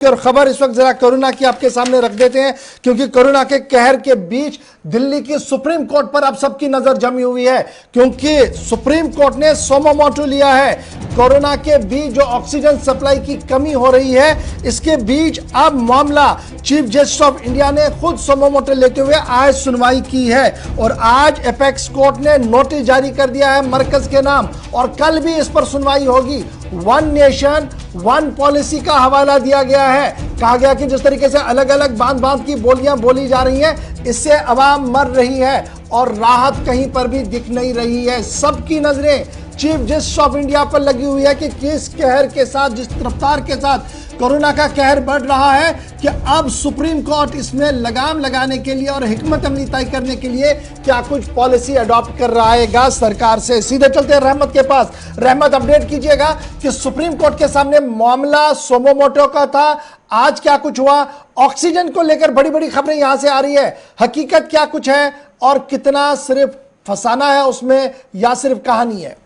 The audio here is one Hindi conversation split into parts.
और खबर इस वक्त जरा कोरोना की आपके सामने रख देते हैं, क्योंकि कोरोना के कहर के बीच दिल्ली की सुप्रीम कोर्ट पर अब सबकी नजर जमी हुई है, क्योंकि सुप्रीम कोर्ट ने सोमो मोटो लिया है। कोरोना के बीच जो ऑक्सीजन सप्लाई की कमी हो रही है, इसके बीच अब मामला चीफ जस्टिस ऑफ इंडिया ने खुद सोमो मोटो लेते हुए आज सुनवाई की है और आज एपेक्स कोर्ट ने नोटिस जारी कर दिया है मरकज के नाम, और कल भी इस पर सुनवाई होगी। वन नेशन वन पॉलिसी का हवाला दिया गया है। कहा गया कि जिस तरीके से अलग अलग बांध बांध की बोलियां बोली जा रही हैं, इससे अवाम मर रही है और राहत कहीं पर भी दिख नहीं रही है। सबकी नजरें चीफ जस्टिस ऑफ इंडिया पर लगी हुई है कि किस कहर के साथ, जिस रफ्तार के साथ कोरोना का कहर बढ़ रहा है, कि अब सुप्रीम कोर्ट इसमें लगाम लगाने के लिए और हिकमत अमली तय करने के लिए क्या कुछ पॉलिसी अडॉप्ट कर रहा है सरकार से। सीधे चलते हैं रहमत के पास। रहमत, अपडेट कीजिएगा कि सुप्रीम कोर्ट के सामने मामला सोमो मोटो का था, आज क्या कुछ हुआ। ऑक्सीजन को लेकर बड़ी बड़ी खबरें यहां से आ रही है, हकीकत क्या कुछ है और कितना सिर्फ फसाना है उसमें या सिर्फ कहानी है।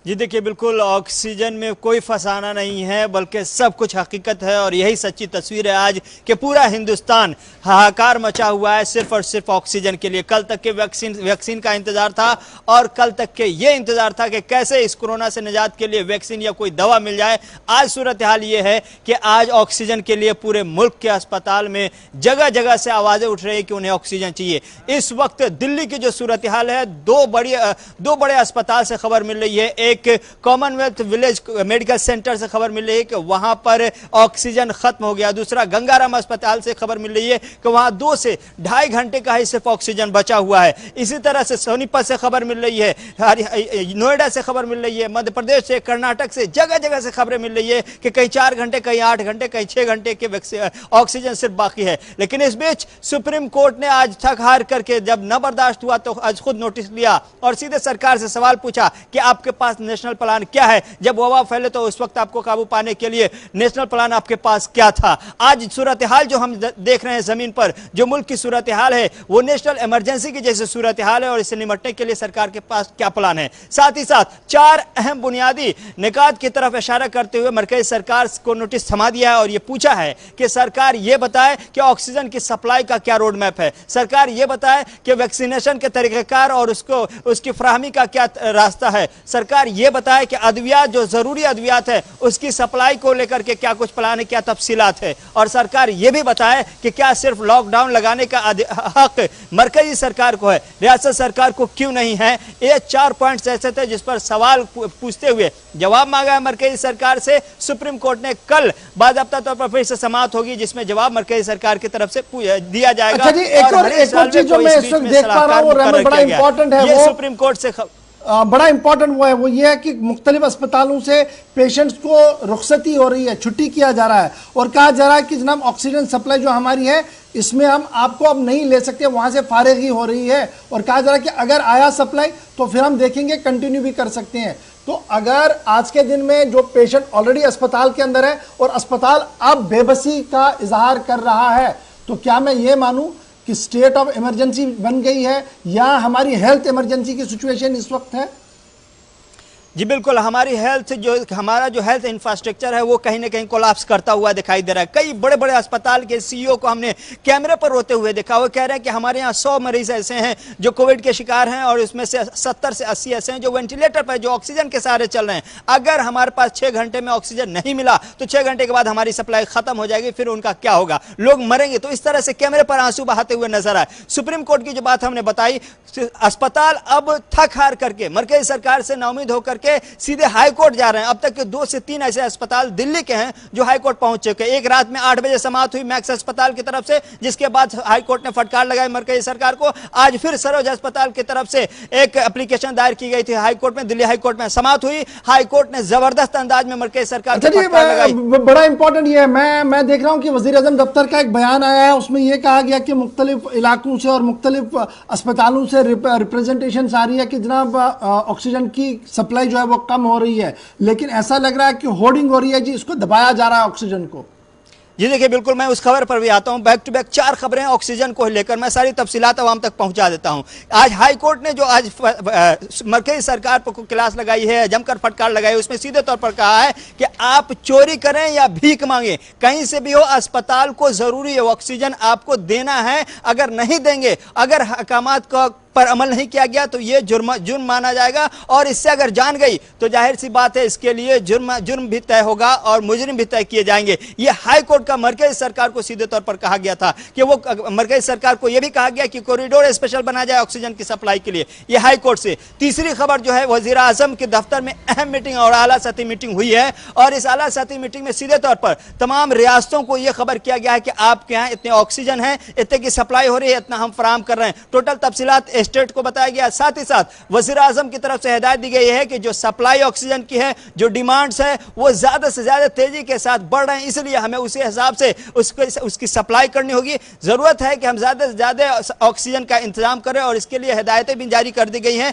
जी देखिए, बिल्कुल ऑक्सीजन में कोई फसाना नहीं है, बल्कि सब कुछ हकीकत है और यही सच्ची तस्वीर है आज कि पूरा हिंदुस्तान हाहाकार मचा हुआ है सिर्फ और सिर्फ ऑक्सीजन के लिए। कल तक के वैक्सीन का इंतजार था और कल तक के ये इंतजार था कि कैसे इस कोरोना से निजात के लिए वैक्सीन या कोई दवा मिल जाए। आज सूरत हाल ये है कि आज ऑक्सीजन के लिए पूरे मुल्क के अस्पताल में जगह जगह से आवाजें उठ रही है कि उन्हें ऑक्सीजन चाहिए। इस वक्त दिल्ली की जो सूरत हाल है, दो बड़े अस्पताल से खबर मिल रही है। एक कॉमनवेल्थ विलेज मेडिकल सेंटर से खबर मिल रही है कि वहां पर ऑक्सीजन खत्म हो गया। दूसरा गंगाराम अस्पताल से खबर मिल रही है कि वहां 2 से 2.5 घंटे का ही सिर्फ ऑक्सीजन बचा हुआ है। इसी तरह से सोनीपत से खबर मिल रही है, नोएडा से खबर मिल रही है, मध्य प्रदेश से, कर्नाटक से, जगह जगह से खबरें मिल रही है कि कहीं 4 घंटे, कहीं 8 घंटे, कहीं 6 घंटे के ऑक्सीजन सिर्फ बाकी है। लेकिन इस बीच सुप्रीम कोर्ट ने आज थक हार करके जब न बर्दाश्त हुआ तो आज खुद नोटिस लिया और सीधे सरकार से सवाल पूछा कि आपके पास नेशनल प्लान क्या है। जब वबा फैले तो उस वक्त आपको काबू पाने के लिए नेशनल प्लान आपके पास क्या था। आज सूरत हाल जो हम देख रहे हैं जमीन पर, जो मुल्क की सूरत हाल है, वो नेशनल इमरजेंसी की जैसे सूरत हाल है और इससे निपटने के लिए सरकार के पास क्या प्लान है। साथ ही साथ 4 अहम बुनियादी निकात की तरफ इशारा करते हुए मरकजी सरकार को नोटिस थमा दिया है और यह पूछा है कि सरकार यह बताए कि ऑक्सीजन की सप्लाई का क्या रोड मैप है। सरकार यह बताए कि वैक्सीनेशन के तरीकेकार और उसकी फराहमी का क्या रास्ता है। सरकार यह बताए कि अद्वियात, जो जरूरी अद्वियात है, उसकी सप्लाई को लेकर के क्या कुछ प्लान है, क्या तफसीलात है। और सरकार यह भी बताए कि क्या सिर्फ लॉकडाउन लगाने का हक मरकजी सरकार को है, रियासत सरकार को क्यों नहीं है। ये 4 पॉइंट्स ऐसे थे जिस पर सवाल पूछते हुए जवाब मांगा है मरकजी सरकार से। सुप्रीम कोर्ट ने कल बाज़ाब्ता तौर पर फिर से समाअत होगी जिसमें जवाब मरकजी सरकार की तरफ से दिया जाएगा। अच्छा जी, एक और चीज जो मैं इस वक्त देख पा रहा हूं, बड़ा इंपॉर्टेंट है, ये सुप्रीम कोर्ट से बड़ा इंपॉर्टेंट वो ये है कि मुख्तलिफ अस्पतालों से पेशेंट्स को रुखसती हो रही है, छुट्टी किया जा रहा है और कहा जा रहा है कि जनाब ऑक्सीजन सप्लाई जो हमारी है इसमें हम आपको अब नहीं ले सकते, वहां से फारिगी हो रही है। और कहा जा रहा है कि अगर आया सप्लाई तो फिर हम देखेंगे, कंटिन्यू भी कर सकते हैं। तो अगर आज के दिन में जो पेशेंट ऑलरेडी अस्पताल के अंदर है और अस्पताल अब बेबसी का इजहार कर रहा है, तो क्या मैं ये मानूं कि स्टेट ऑफ इमरजेंसी बन गई है या हमारी हेल्थ इमरजेंसी की सिचुएशन इस वक्त है? जी बिल्कुल, हमारा जो हेल्थ इंफ्रास्ट्रक्चर है वो कहीं ना कहीं कोलैप्स करता हुआ दिखाई दे रहा है। कई बड़े बड़े अस्पताल के सीईओ को हमने कैमरे पर रोते हुए देखा। वो कह रहे हैं कि हमारे यहाँ 100 मरीज ऐसे हैं जो कोविड के शिकार हैं और उसमें से 70 से 80 ऐसे हैं जो वेंटिलेटर पर, जो ऑक्सीजन के सहारे चल रहे हैं। अगर हमारे पास 6 घंटे में ऑक्सीजन नहीं मिला तो 6 घंटे के बाद हमारी सप्लाई खत्म हो जाएगी, फिर उनका क्या होगा, लोग मरेंगे। तो इस तरह से कैमरे पर आंसू बहाते हुए नजर आए। सुप्रीम कोर्ट की जो बात हमने बताई, अस्पताल अब थक हार करके मरकजी सरकार से नाउमीद होकर के सीधे हाई कोर्ट जा रहे हैं। अब तक के 2 से 3 ऐसे अस्पताल दिल्ली के हैं जो हाई कोर्ट पहुंच चुके हैं। एक रात में 8 बजे समाप्त हुई मैक्स अस्पताल की तरफ से, जिसके बाद हाई कोर्ट ने फटकार लगाई मरकजी सरकार को। आज फिर सरोज अस्पताल की तरफ से एक एप्लीकेशन दायर की गई थी हाई कोर्ट में, दिल्ली हाई कोर्ट में समाप्त हुई। हाई कोर्ट ने जबरदस्त अंदाज में मरकजी सरकार को फटकार लगाई। बड़ा इंपॉर्टेंट ये है, मैं देख रहा हूं कि वजीर आजम दफ्तर का एक बयान आया है, उसमें यह कहा गया कि मुख्तलिफ इलाकों से और मुख्तलिफ अस्पतालों से रिप्रेजेंटेशन आ रही है कि जनाब ऑक्सीजन की सप्लाई जो है वो कम हो रही है, लेकिन ऐसा लग रहा है कि होर्डिंग हो रही है जी, इसको दबाया जा रहा है ऑक्सीजन को। जी देखिए, बिल्कुल मैं उस खबर पर भी आता हूं। बैक टू बैक 4 खबरें ऑक्सीजन को लेकर, मैं सारी तफसीलात आवाम तक पहुंचा देता हूं। आज हाई कोर्ट ने जो आज मरकजी सरकार को क्लास लगाई है, जमकर फटकार लगाई है, उसमें सीधे तौर पर कहा है कि आप चोरी करें या भीख मांगे, कहीं से भी हो, अस्पताल को जरूरी है ऑक्सीजन आपको देना है। अगर नहीं देंगे, अगर हकामात का पर अमल नहीं किया गया तो यह जुर्म माना जाएगा, और इससे अगर जान गई तो जाहिर सी बात है इसके लिए जुर्म भी तय होगा और मुजरिम भी तय किए जाएंगे। यह हाई कोर्ट का मरकजी सरकार को सीधे तौर पर कहा गया था कि वो मरकजी सरकार को यह भी कहा गया कि कॉरिडोर स्पेशल बना जाए ऑक्सीजन की सप्लाई के लिए। यह हाई कोर्ट से। तीसरी खबर जो है, वजीर आजम के दफ्तर में अहम मीटिंग और आला सतही मीटिंग हुई है, और इस आला सतही मीटिंग में सीधे तौर पर तमाम रियासतों को यह खबर किया गया है कि आपके यहाँ इतने ऑक्सीजन है, इतने की सप्लाई हो रही है, इतना हम फराम कर रहे हैं। टोटल तफसीलात स्टेट को बताया गया। साथ ही साथ वजीर आजम की तरफ से हिदायत दी गई है कि जो सप्लाई ऑक्सीजन की है, जो डिमांड्स है, वो ज्यादा से ज्यादा तेजी के साथ बढ़ रहे हैं, इसलिए हमें उसी हिसाब से उसकी सप्लाई करनी होगी। जरूरत है कि हम ज्यादा से ज्यादा ऑक्सीजन का इंतजाम करें, और इसके लिए हिदायतें भी जारी कर दी गई हैं।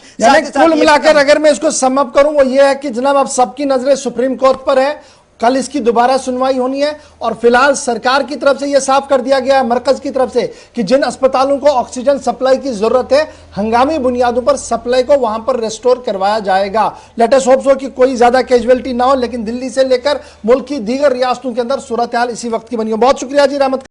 कुल मिलाकर अगर मैं इसको सम अप करूं, वो ये है कि जनाब अब सबकी नजरें सुप्रीम कोर्ट पर है। कल इसकी दोबारा सुनवाई होनी है, और फिलहाल सरकार की तरफ से यह साफ कर दिया गया है, मरकज की तरफ से, कि जिन अस्पतालों को ऑक्सीजन सप्लाई की जरूरत है, हंगामी बुनियादों पर सप्लाई को वहां पर रेस्टोर करवाया जाएगा। लेट अस होप सो कि कोई ज्यादा कैजुअलिटी ना हो, लेकिन दिल्ली से लेकर मुल्क की दीगर रियासतों के अंदर सूरत हाल इसी वक्त की बनी हो। बहुत शुक्रिया जी रहमत।